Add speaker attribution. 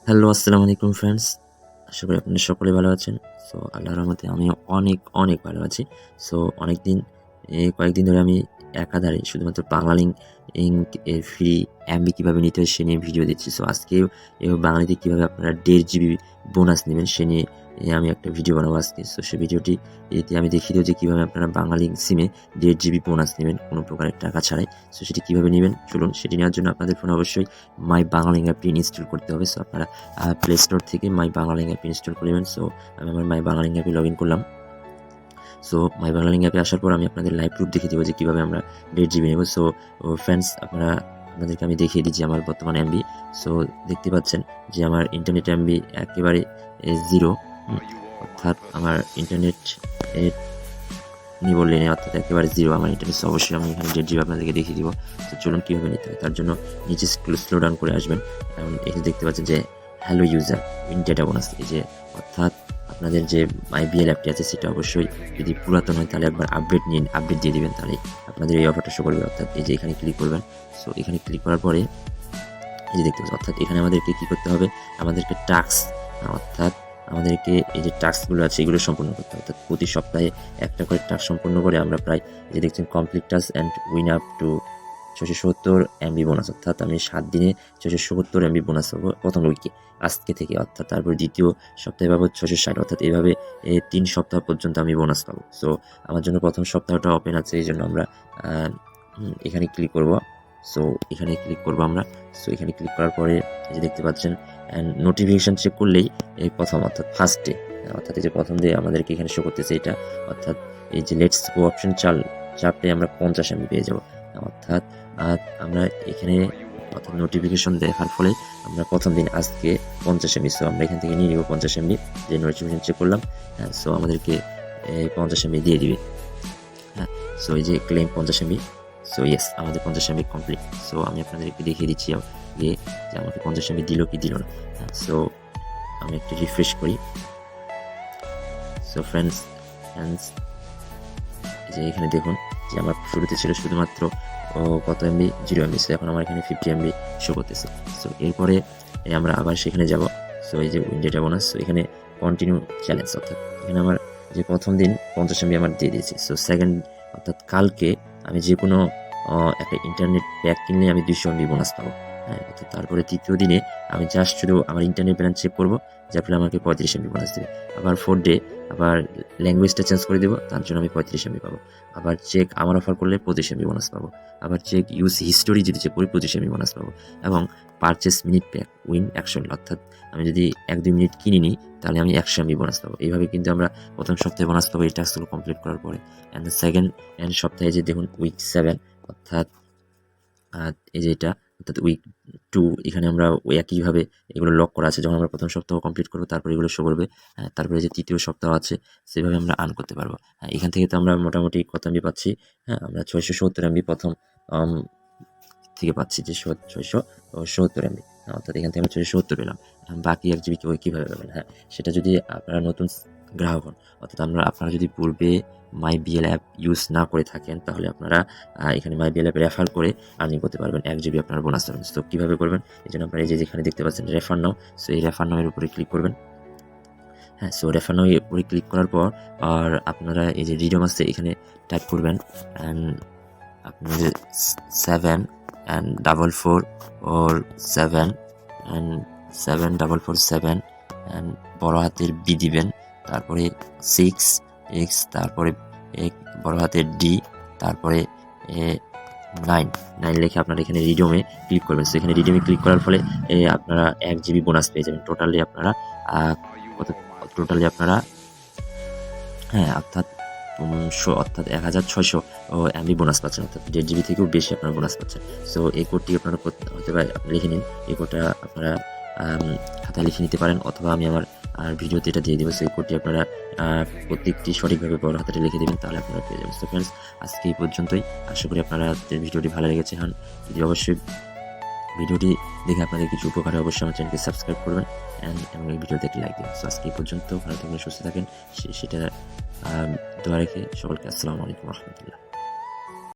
Speaker 1: Hello, আসসালামু আলাইকুম friends. আশা করি আপনারা সকলে ভালো আছেন। সো আল্লাহর রহমতে আমিও অনেক ভালো আছি। সো কয়েকদিন ধরে আমি একাধারে শুধুমাত্র বাংলালিংক এর ফ্রি এমবি কীভাবে নিতে হয় সে নিয়ে ভিডিও দিচ্ছি। সো আজকেও বাঙালিতে কীভাবে আপনারা 1.5 জিবি বোনাস নেবেন সে নিয়ে আমি একটা ভিডিও বানাবো আজকে। সো সেই ভিডিওটি এতে আমি দেখিয়ে দেবো যে কীভাবে আপনারা বাংলালিংক সিমে 1.5 জিবি বোনাস নেবেন কোনো প্রকারের টাকা ছাড়াই। সো সেটি কীভাবে নেবেন চলুন সেটি নেওয়ার জন্য আপনাদের ফোনে অবশ্যই মাই বাংলালিংক অ্যাপটি ইনস্টল করতে হবে। সো আপনারা প্লে স্টোর থেকে মাই বাংলালিংক অ্যাপ ইনস্টল করে নেবেন। সো আমি আমার মাই বাংলালিংক অ্যাপে লগ ইন করলাম। সো মাই বাংলালিংক অ্যাপে আসার পর আমি আপনাদের লাইভ প্রুফ দেখিয়ে দেবো যে কীভাবে আমরা 1.5 জিবি নেব। সো ফ্রেন্ডস আপনাদেরকে আমি দেখিয়ে দিচ্ছি আমার বর্তমান এমবি। সো দেখতে পাচ্ছেন যে আমার ইন্টারনেট এমবি একেবারে 0, অর্থাৎ আমার ইন্টারনেট নিবো লেনে অর্থাৎ একেবারে 0 আমার ইন্টারনেট। অবশ্যই আমি এখানে 1.5 জিবি আপনাদেরকে দেখিয়ে দিব। তো চলুন কীভাবে নিতে হয় তার জন্য নিচে স্লো ডাউন করে আসবেন। এখন এখানে দেখতে পাচ্ছেন যে hello user win data bonus, এই যে অর্থাৎ আপনাদের যে মাইবিএল অ্যাপটি আছে সেটা অবশ্যই যদি পুরাতন হয় তাহলে একবার আপডেট দিয়ে দিবেন, তাহলে আপনাদের এই অফারটা শো করবে। অর্থাৎ এই যে এখানে ক্লিক করবেন। সো এখানে ক্লিক করার পরে এই যে দেখতে পাচ্ছেন অর্থাৎ এখানে আমাদেরকে কী করতে হবে, আমাদেরকে টাস্ক অর্থাৎ আমাদেরকে এই যে টাস্কগুলো আছে এগুলো সম্পূর্ণ করতে হবে। অর্থাৎ প্রতি সপ্তাহে একটা করে টাস্ক সম্পূর্ণ করে আমরা প্রায় এই যে দেখছেন complete task and win up to 670 MB bonus, অর্থাৎ আমি 7 দিনে 670 এমবি বোনাস পাবো প্রথম উইকে আজকে থেকে। অর্থাৎ তারপর দ্বিতীয় সপ্তাহে পাবো 660, অর্থাৎ এইভাবে 3 সপ্তাহ পর্যন্ত আমি বোনাস পাবো। সো আমার জন্য প্রথম সপ্তাহটা ওপেন আছে, এই জন্য আমরা এখানে ক্লিক করব। সো এখানে ক্লিক করবো আমরা। সো এখানে ক্লিক করার পরে এই যে দেখতে পাচ্ছেন অ্যান্ড নোটিফিকেশান চেক করলেই এই প্রথম অর্থাৎ ফার্স্ট ডে, অর্থাৎ এই যে প্রথম ডে আমাদেরকে এখানে শো করতেছে এটা, অর্থাৎ এই যে লেটস গো অপশন চাপে আমরা 50 এমবি পেয়ে যাব। অর্থাৎ আমরা এখানে অর্থাৎ নোটিফিকেশন দেখার ফলে আমরা প্রথম দিন আজকে 50 এমবি। সো আমরা এখান থেকে নিয়ে নিব 50 এমবি, যে নোটিফিকেশন চেক করলাম। হ্যাঁ, সো আমাদেরকে 50 এমবি দিয়ে দিবে। হ্যাঁ, সো এই যে ক্লেম 50 এমবি। সো ইয়েস, আমাদের 50 এমবি কমপ্লিট। সো আমি আপনাদেরকে দেখিয়ে দিচ্ছি যে আমাকে 50 এমবি দিল কি দিল না। হ্যাঁ, সো আমি একটু রিফ্রেশ করি। সো ফ্রেন্ডস যে এখানে দেখুন যে আমার শুরুতে ছিল শুধুমাত্র কত এমবি, 0 এমবি। সো এখন আমার এখানে 50 এমবি শো করতেছে। সো এরপরে আমরা আবার সেখানে যাব। সো এই যে উইন ডেটা বোনাস, সো এখানে কন্টিনিউ চ্যালেঞ্জ, অর্থাৎ এখানে আমার যে প্রথম দিন 50 এমবি আমার দিয়ে দিয়েছে। সো সেকেন্ড অর্থাৎ কালকে আমি যে কোনো একটা ইন্টারনেট প্যাক কিনলে আমি 200 এমবি বোনাস পাবো। হ্যাঁ, অর্থাৎ তারপরে তৃতীয় দিনে আমি জাস্ট শুধু আমার ইন্টারনেট ব্যালেন্স চেক করবো, যার ফলে আমাকে 35 এমবি বোনাস দেবে। আবার 4 ডে আবার ল্যাঙ্গুয়েজটা চেঞ্জ করে দেবো, তার জন্য আমি 35 এমবি পাবো। আবার চেক আমার অফার করলে 25 এমবি বোনাস পাবো। আবার চেক ইউজ হিস্টোরি যদি চেক করি 25 এমবি বোনাস পাবো। এবং পারচেস মিনিট প্যাক উইন 100, অর্থাৎ আমি যদি 1-2 মিনিট কিনে নিই তাহলে আমি 100 এমবি বোনাস পাবো। এইভাবে কিন্তু আমরা প্রথম সপ্তাহে বোনাস পাবো এই টাস্কগুলো কমপ্লিট করার পরে। অ্যান্ড সেকেন্ড সপ্তাহে যে দেখুন উইক 7, অর্থাৎ এই যে এটা অর্থাৎ উইক 2, এখানে আমরা একইভাবে এগুলো লক করা আছে। যখন আমরা প্রথম সপ্তাহ কমপ্লিট করবো তারপরে এগুলো শো করবে। তারপরে যে তৃতীয় সপ্তাহ আছে সেভাবে আমরা আর্ন করতে পারবো। এখান থেকে তো আমরা মোটামুটি কত এমবি পাচ্ছি, হ্যাঁ আমরা 670 এমবি প্রথম থেকে পাচ্ছি, যে 670 এমবি। অর্থাৎ এখান থেকে আমরা 670 পেলাম। বাকি 1 জিবি কীভাবে পাবেন? হ্যাঁ, সেটা যদি আপনারা নতুন গ্রাহক হন, অর্থাৎ আপনারা যদি পূর্বে মাইবিএল অ্যাপ ইউজ না করে থাকেন তাহলে আপনারা এখানে মাইবিএল অ্যাপ রেফার করে আর্নিং করতে পারবেন, 1 জিবি আপনারা বোনাস পাবেন। তো কীভাবে করবেন? এই জন্য আপনারা এই যে যেখানে দেখতে পাচ্ছেন রেফার নাও, সো এই রেফার নামের উপরে ক্লিক করবেন। হ্যাঁ, সো রেফার নামের উপরে ক্লিক করার পর আর আপনারা এই যে রিডম আছে এখানে টাইপ করবেন অ্যান্ড আপনাদের 744 or 77447 অ্যান্ড বড় হাতের বি দিবেন, তারপরে 6x, তারপরে বড় হাতের ডি, তারপরে 9 লিখে আপনারা এখানে রিডমে ক্লিক করবেন। সো এখানে রিডমে ক্লিক করার ফলে আপনারা 1 জিবি বোনাস পেয়ে যাবেন। টোটালি আপনারা হ্যাঁ অর্থাৎ 1600 এমবি বোনাস পাচ্ছেন, অর্থাৎ 1.5 জিবি থেকেও বেশি আপনারা বোনাস পাচ্ছেন। সো এই কোডটি আপনারা হতে পারে আপনি লিখে নিন, এই কোডটা আপনারা খাতায় লিখে নিতে পারেন, অথবা আমি আমার ভিডিওতে এটা দিয়ে দেবো। সেই কোডটি আপনারা প্রত্যেকটি সঠিকভাবে বড় হাতে লিখে দেবেন, তাহলে আপনারা পেয়ে যাবেন। তো ফ্রেন্ডস, আজকে এই পর্যন্তই। আশা করি আপনারা ভিডিওটি ভালো লেগেছে। যদি অবশ্যই ভিডিওটি দেখে আপনাদের কিছু উপকার হয় অবশ্যই আমার চ্যানেলকে সাবস্ক্রাইব করবেন এবং এই ভিডিওতে একটি লাইক দিন। সো আজকে এই পর্যন্ত, ভালো থাকবেন, সুস্থ থাকেন, সেটা দোয়া রেখে সকলকে আসসালামু আলাইকুম রহমতুল্লাহ।